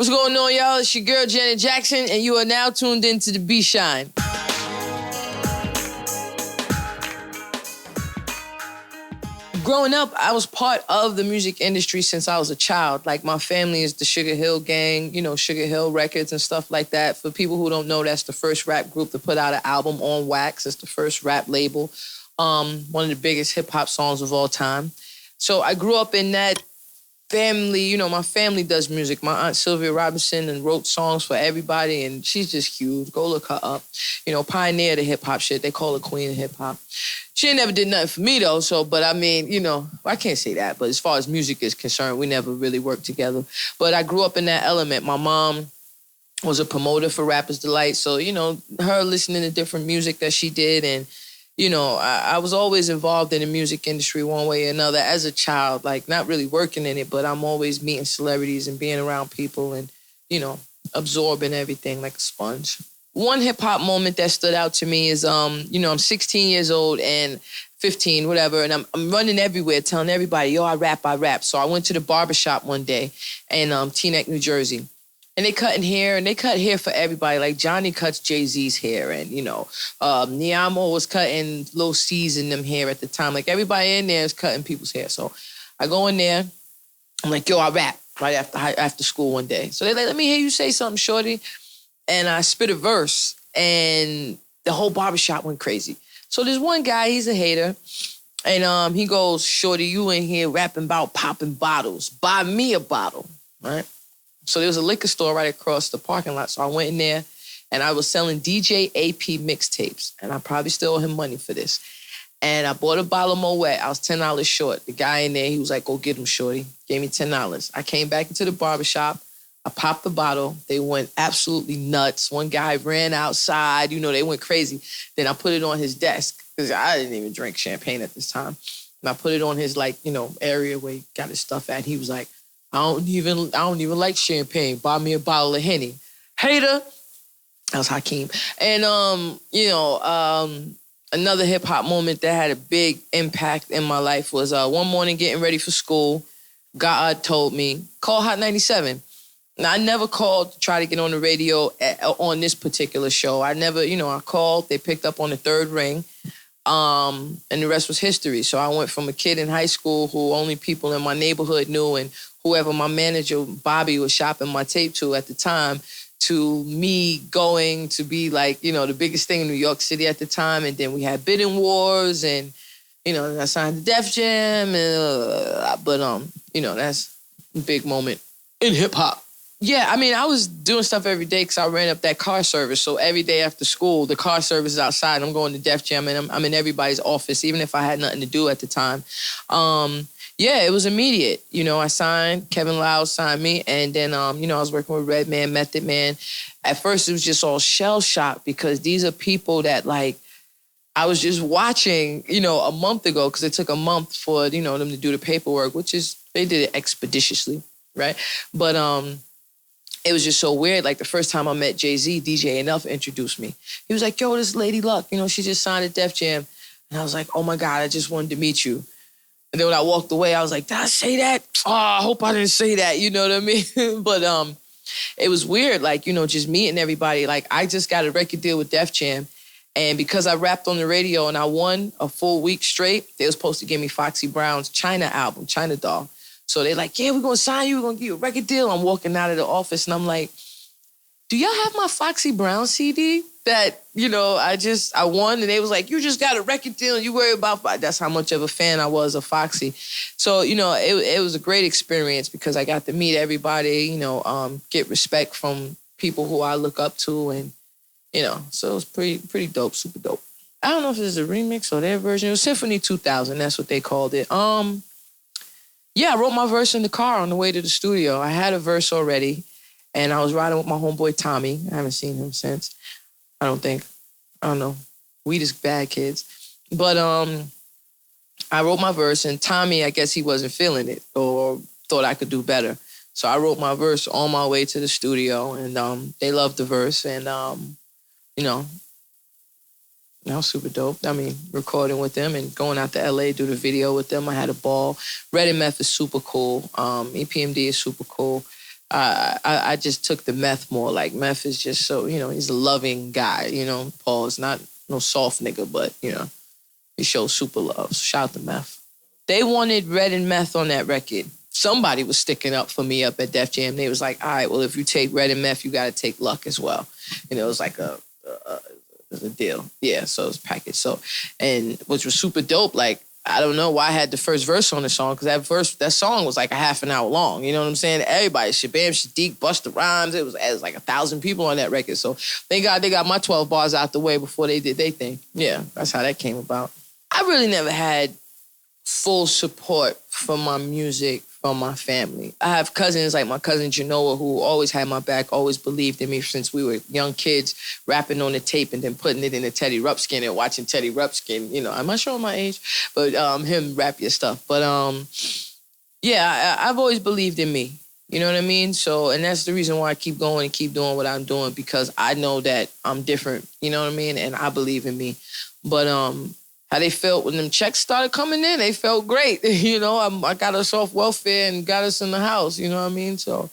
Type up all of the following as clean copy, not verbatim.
What's going on, y'all? It's your girl, Janet Jackson, and you are now tuned into the B-Shine. Growing up, I was part of the music industry since I was a child. Like, my family is the Sugar Hill Gang, you know, Sugar Hill Records and stuff like that. For people who don't know, that's the first rap group to put out an album on wax. It's the first rap label. One of the biggest hip-hop songs of all time. So I grew up in that family. You know, my family does music. My Aunt Sylvia Robinson and wrote songs for everybody, and she's just huge. Go look her up. You know, pioneer the hip-hop shit. They call her queen of hip-hop. She ain't never did nothing for me, though, so, but I mean, you know, I can't say that, but as far as music is concerned, we never really worked together. But I grew up in that element. My mom was a promoter for Rapper's Delight, so, you know, her listening to different music that she did, and, you know, I was always involved in the music industry one way or another as a child, like, not really working in it, but I'm always meeting celebrities and being around people and, you know, absorbing everything like a sponge. One hip-hop moment that stood out to me is, you know, I'm 16 years old and 15, whatever, and I'm running everywhere telling everybody, yo, I rap. So I went to the barbershop one day in Teaneck, New Jersey, and they cut hair for everybody. Like, Johnny cuts Jay-Z's hair, and, you know, Niamo was cutting Lil C's in them hair at the time. Like, everybody in there is cutting people's hair. So I go in there, I'm like, yo, I rap right after school one day. So they're like, let me hear you say something, shorty. And I spit a verse, and the whole barbershop went crazy. So there's one guy, he's a hater, and he goes, shorty, you in here rapping about popping bottles. Buy me a bottle, right? So there was a liquor store right across the parking lot. So I went in there, and I was selling DJ AP mixtapes, and I probably still owe him money for this. And I bought a bottle of Moet. I was $10 short. The guy in there, he was like, go get him, shorty. Gave me $10. I came back into the barbershop. I popped the bottle. They went absolutely nuts. One guy ran outside. You know, they went crazy. Then I put it on his desk because I didn't even drink champagne at this time. And I put it on his, like, you know, area where he got his stuff at. He was like, I don't even like champagne. Buy me a bottle of Henny. Hater. That was Hakeem. And, you know, another hip-hop moment that had a big impact in my life was one morning getting ready for school. God told me, call Hot 97. Now, I never called to try to get on the radio on this particular show. I never, you know, I called. They picked up on the third ring, and the rest was history. So I went from a kid in high school who only people in my neighborhood knew and whoever my manager, Bobby, was shopping my tape to at the time, to me going to be like, you know, the biggest thing in New York City at the time. And then we had bidding wars and, you know, I signed to Def Jam. And, but, you know, that's a big moment in hip hop. Yeah, I mean, I was doing stuff every day because I ran up that car service. So every day after school, the car service is outside. I'm going to Def Jam, and I'm in everybody's office, even if I had nothing to do at the time. Yeah, it was immediate. You know, I signed. Kevin Lowe signed me. And then, you know, I was working with Redman, Method Man. At first, it was just all shell-shocked because these are people that, like, I was just watching, you know, a month ago because it took a month for, you know, them to do the paperwork, which is, they did it expeditiously, right? But, it was just so weird. Like, the first time I met Jay-Z, DJ Enough introduced me. He was like, yo, this is Lady Luck. You know, she just signed at Def Jam. And I was like, oh, my God, I just wanted to meet you. And then when I walked away, I was like, did I say that? Oh, I hope I didn't say that. You know what I mean? But it was weird, like, you know, just meeting everybody. Like, I just got a record deal with Def Jam. And because I rapped on the radio and I won a full week straight, they were supposed to give me Foxy Brown's China album, China Doll. So they're like, yeah, we're going to sign you. We're going to give you a record deal. I'm walking out of the office and I'm like, do y'all have my Foxy Brown CD that, you know, I won? And they was like, you just got a record deal and you worry about, that's how much of a fan I was of Foxy. So, you know, it was a great experience because I got to meet everybody, you know, get respect from people who I look up to. And, you know, so it was pretty dope, super dope. I don't know if this is a remix or their version. It was Symphony 2000. That's what they called it. Yeah, I wrote my verse in the car on the way to the studio. I had a verse already, and I was riding with my homeboy Tommy. I haven't seen him since. I don't know. We just bad kids. But I wrote my verse, and Tommy, I guess he wasn't feeling it or thought I could do better. So I wrote my verse on my way to the studio, and they loved the verse, and, you know, that was super dope. I mean, recording with them and going out to LA, do the video with them. I had a ball. Red and Meth is super cool. EPMD is super cool. I just took the meth more. Like meth is just so, he's a loving guy, Paul is not no soft nigga, but, he shows super love. So shout out to meth. They wanted Red and Meth on that record. Somebody was sticking up for me up at Def Jam. They was like, all right, well, if you take Red and Meth, you got to take Luck as well. And it was like a deal. Yeah, so it was packaged. So, and which was super dope. Like, I don't know why I had the first verse on the song, because that song was like a half an hour long. You know what I'm saying? Everybody, Shabam, Sadiq, Busta Rhymes, it was like 1,000 people on that record. So thank God they got my 12 bars out the way before they did their thing. Yeah, that's how that came about. I really never had full support for my music from my family. I have cousins like my cousin Genoa who always had my back, always believed in me since we were young kids, rapping on the tape and then putting it in a Teddy Ruxpin and watching Teddy Ruxpin. Am I showing my age? But him rap your stuff. But yeah, I've always believed in me. You know what I mean? So, and that's the reason why I keep going and keep doing what I'm doing, because I know that I'm different. You know what I mean? And I believe in me. But how they felt when them checks started coming in, they felt great. I got us off welfare and got us in the house. You know what I mean? So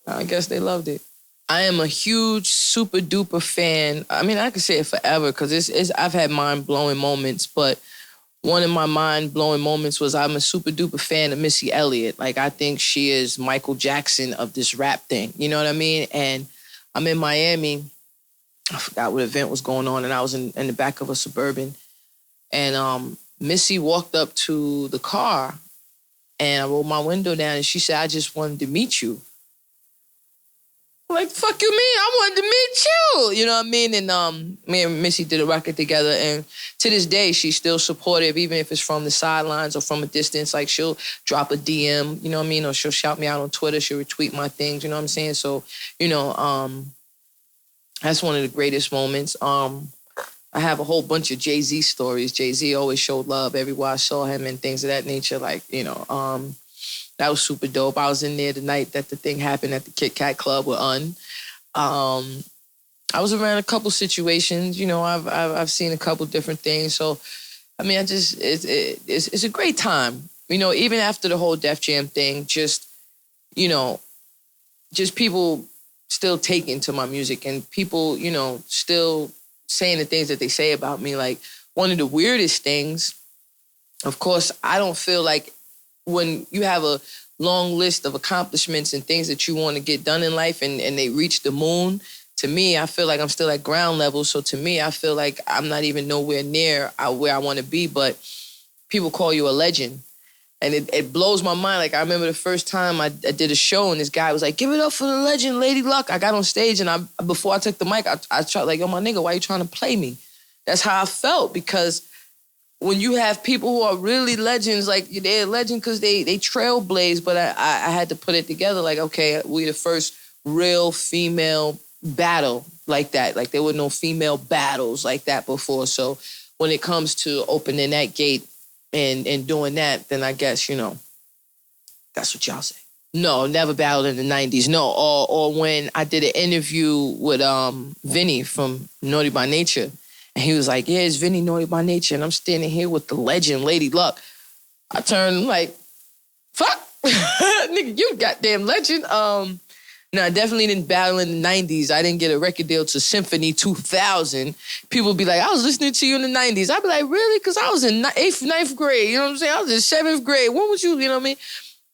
I guess they loved it. I am a huge, super duper fan. I mean, I could say it forever because I've had mind-blowing moments, but one of my mind-blowing moments was I'm a super duper fan of Missy Elliot. Like, I think she is Michael Jackson of this rap thing. You know what I mean? And I'm in Miami. I forgot what event was going on, and I was in the back of a Suburban. And Missy walked up to the car and I rolled my window down and she said, I just wanted to meet you. I'm like, fuck you mean? I wanted to meet you. You know what I mean? And me and Missy did a record together. And to this day, she's still supportive, even if it's from the sidelines or from a distance. Like, she'll drop a DM, you know what I mean? Or she'll shout me out on Twitter. She'll retweet my things, you know what I'm saying? So, that's one of the greatest moments. I have a whole bunch of Jay-Z stories. Jay-Z always showed love everywhere I saw him and things of that nature. Like, that was super dope. I was in there the night that the thing happened at the Kit Kat Club with Un. I was around a couple situations. I've seen a couple different things. So, I mean, it's a great time. Even after the whole Def Jam thing, just people still taking to my music and people, still saying the things that they say about me. Like, one of the weirdest things, of course, I don't feel like when you have a long list of accomplishments and things that you want to get done in life and they reach the moon, to me, I feel like I'm still at ground level. So to me, I feel like I'm not even nowhere near where I want to be, but people call you a legend. And it blows my mind. Like, I remember the first time I did a show and this guy was like, give it up for the legend, Lady Luck. I got on stage and before I took the mic, I tried like, yo, my nigga, why you trying to play me? That's how I felt, because when you have people who are really legends, like, they're a legend because they trailblaze, but I had to put it together like, okay, we the first real female battle like that. Like, there were no female battles like that before. So when it comes to opening that gate, and doing that, then I guess, that's what y'all say. No, never battled in the 90s. No, or when I did an interview with Vinny from Naughty by Nature, and he was like, yeah, it's Vinny Naughty by Nature, and I'm standing here with the legend, Lady Luck. I turned like, fuck, nigga, you goddamn legend. No, I definitely didn't battle in the 90s. I didn't get a record deal to Symphony 2000. People be like, I was listening to you in the 90s. I'd be like, really? Because I was in 8th, 9th grade. You know what I'm saying? I was in 7th grade. When was you? You know what I mean?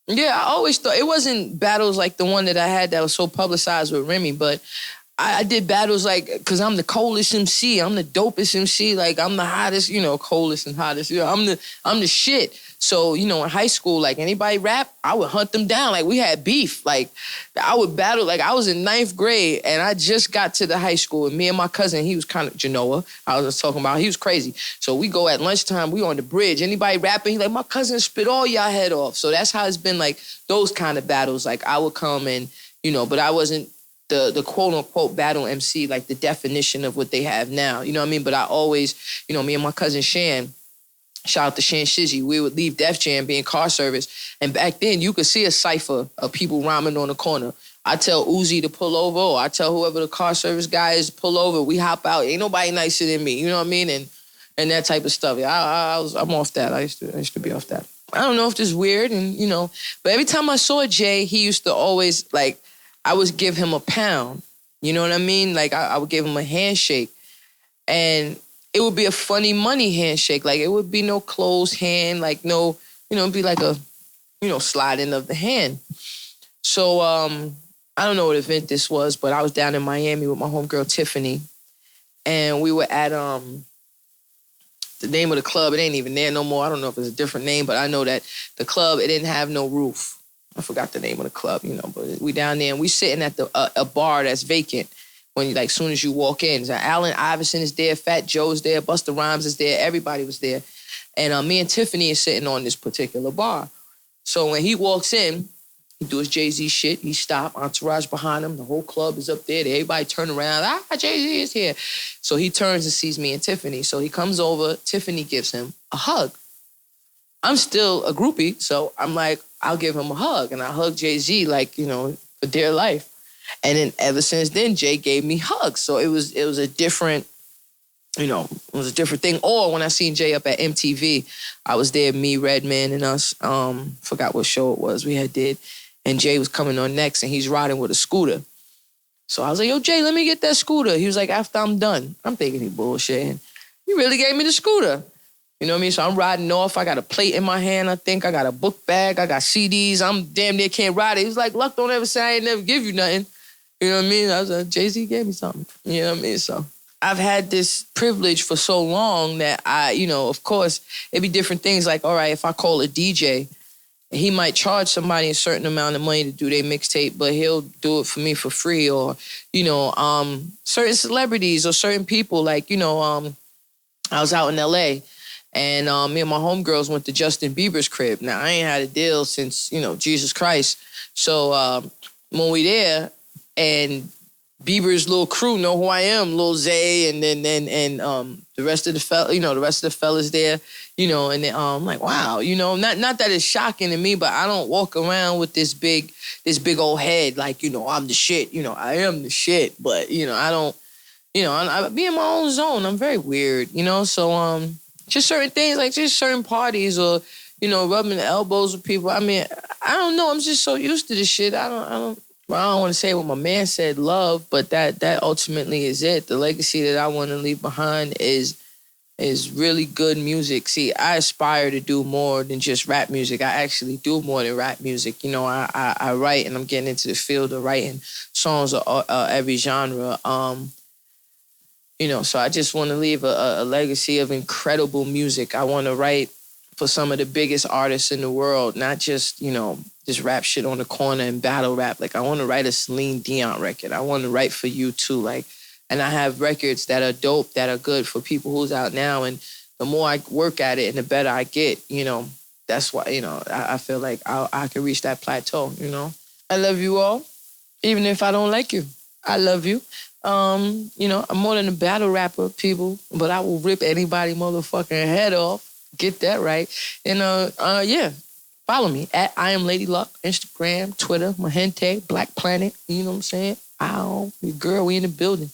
Yeah, I always thought it wasn't battles like the one that I had that was so publicized with Remy, but I did battles like, because I'm the coldest MC. I'm the dopest MC. Like, I'm the hottest, coldest and hottest. I'm the shit. So, in high school, like, anybody rap, I would hunt them down. Like, we had beef. Like, I would battle. Like, I was in 9th grade, and I just got to the high school, and me and my cousin, he was kind of Genoa, I was talking about. He was crazy. So we go at lunchtime, we on the bridge. Anybody rapping, he like, my cousin spit all y'all head off. So that's how it's been, like, those kind of battles. Like, I would come and, but I wasn't the quote-unquote battle MC, like the definition of what they have now. You know what I mean? But I always, me and my cousin Shan, shout out to Shan Shizzy, we would leave Def Jam being car service. And back then, you could see a cipher of people rhyming on the corner. I tell Uzi to pull over, or I tell whoever the car service guy is to pull over. We hop out. Ain't nobody nicer than me. You know what I mean? And that type of stuff. Yeah, I'm off that. I used to be off that. I don't know if this is weird, and but every time I saw Jay, he used to always, like, I would give him a pound. You know what I mean? Like, I would give him a handshake. And it would be a funny money handshake. Like, it would be no closed hand, like no, it'd be like a, sliding of the hand. So I don't know what event this was, but I was down in Miami with my homegirl Tiffany. And we were at the name of the club. It ain't even there no more. I don't know if it's a different name, but I know that the club, it didn't have no roof. I forgot the name of the club, but we down there and we sitting at a bar that's vacant. When like soon as you walk in, so Allen Iverson is there, Fat Joe's there, Busta Rhymes is there, everybody was there, and me and Tiffany is sitting on this particular bar. So when he walks in, he do his Jay-Z shit. He stop, entourage behind him. The whole club is up there. Everybody turn around. Jay-Z is here. So he turns and sees me and Tiffany. So he comes over. Tiffany gives him a hug. I'm still a groupie, so I'm like, I'll give him a hug, and I hug Jay-Z like for dear life. And then ever since then, Jay gave me hugs. So it was a different, it was a different thing. Or when I seen Jay up at MTV, I was there, me, Redman, and us. Forgot what show it was we had did. And Jay was coming on next, and he's riding with a scooter. So I was like, yo, Jay, let me get that scooter. He was like, after I'm done. I'm thinking he bullshitting. He really gave me the scooter. You know what I mean? So I'm riding off. I got a plate in my hand, I think. I got a book bag. I got CDs. I'm damn near can't ride it. He was like, Luck, don't ever say I ain't never give you nothing. You know what I mean? I was like, Jay-Z gave me something. You know what I mean? So I've had this privilege for so long that of course, it'd be different things like, all right, if I call a DJ, he might charge somebody a certain amount of money to do their mixtape, but he'll do it for me for free. Or, certain celebrities or certain people, like, I was out in L.A., and me and my homegirls went to Justin Bieber's crib. Now, I ain't had a deal since, Jesus Christ. So when we there, and Bieber's little crew know who I am, Lil Zay, and the rest of the fellas there, and then, I'm like, wow, not that it's shocking to me, but I don't walk around with this big old head, like, I'm the shit, I am the shit, but, I don't, I be in my own zone. I'm very weird, so, just certain things, like just certain parties or, rubbing elbows with people. I mean, I don't know. I'm just so used to this shit. I don't want to say what my man said, love, but that ultimately is it. The legacy that I want to leave behind is really good music. See, I aspire to do more than just rap music. I actually do more than rap music. I write, and I'm getting into the field of writing songs of every genre. So I just want to leave a legacy of incredible music. I want to write for some of the biggest artists in the world, not just, just rap shit on the corner and battle rap. Like, I want to write a Celine Dion record. I want to write for you too. Like, and I have records that are dope, that are good for people who's out now. And the more I work at it and the better I get, that's why, I feel like I can reach that plateau, I love you all, even if I don't like you. I love you. I'm more than a battle rapper, people, but I will rip anybody motherfucking head off. Get that right. And follow me at I Am Lady Luck, Instagram, Twitter, Mahente, Black Planet. You know what I'm saying? Ow, your girl, we in the building.